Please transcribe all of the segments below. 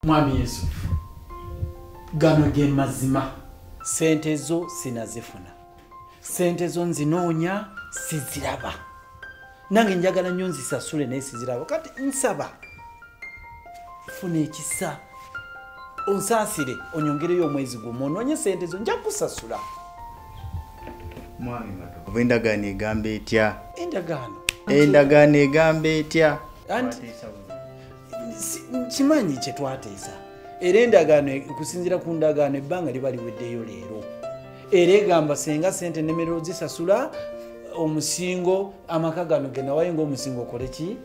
Mwami Yusufu, gano ge mazima. Sente zo sinazifuna. Sente zo nzinoonya siziraba. Nange njagala nnyo nzisasule naye siziraba. Kati nsaba funa ekisa onsaasire onyongereyo omwezi gumu onoonye sente zo nja kusasula. Mwami mato endagaano egamba etya? Endagaano egamba etya? Kimanyi kye twateesa era endagaano kusinziira ku ndagaano ebbanga liba liweddeyo leero era egamba senga sente nemerero zisasula omusingo amaka gano genawayo ng'omusingo okole ki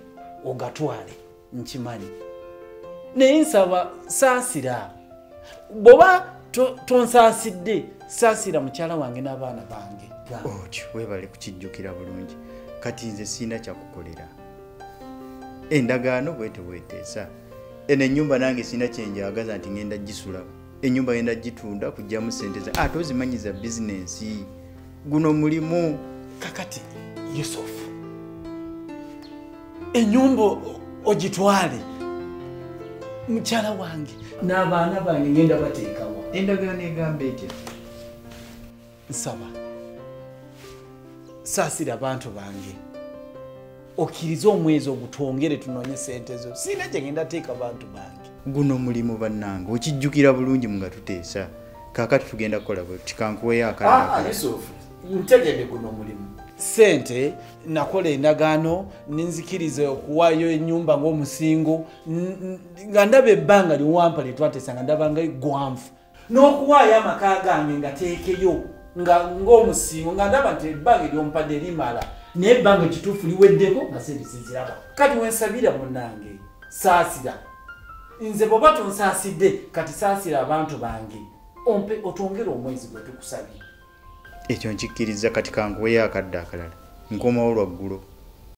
ogatwale nkimanyi naye nsaba saasira bw'oba tonsaasidde saasira mukyala wange n'abaana bange otyo weebale kukijjukira bulungi kati nze siina kyakukolera endagaano bwete bweteesa eno ennyumba nange siina kyenjagaza nti ngenda gisula ennyumba ngenda gitunda kujjamu sente za ate ozimanyiza bizinensi guno mulimu kakati Yusufu ennyumba ogitwale mukyala wange n'abaana bange ngenda bateekawa endagaano egamba etya nsaba saasira abantu bange okkiriza omwezi ogutwongere tunoonye sente zo siina gye ngenda teeka bantu bange guno mulimu bannange okijjukira bulungi nga tuteesa kaakati tugenda kukola bwe tikankuweyo akalala Yusufu ntegedde guno mulimu sente nakola endagaano ninzikiriza okuwaayo ennyumba ng'omusingo nga ndaba ebbanga liwampa lye twateesa nga ndabanga ggwanvu n'okuwaayo amaka gange nga teekeyo ng'omusingo nga ndaba nti ebbanga eryompadde limala naye ebbanga ekituufu liweddeko nga sente siziraba kati wensabira munnange saasira nze bw'oba tonsaasidde kati saasira abantu bange ompe otwongere omwezi gwe tukusabye ekyo nkikkiriza kati kankuweyo akadde akalala nkomawo lwaggulo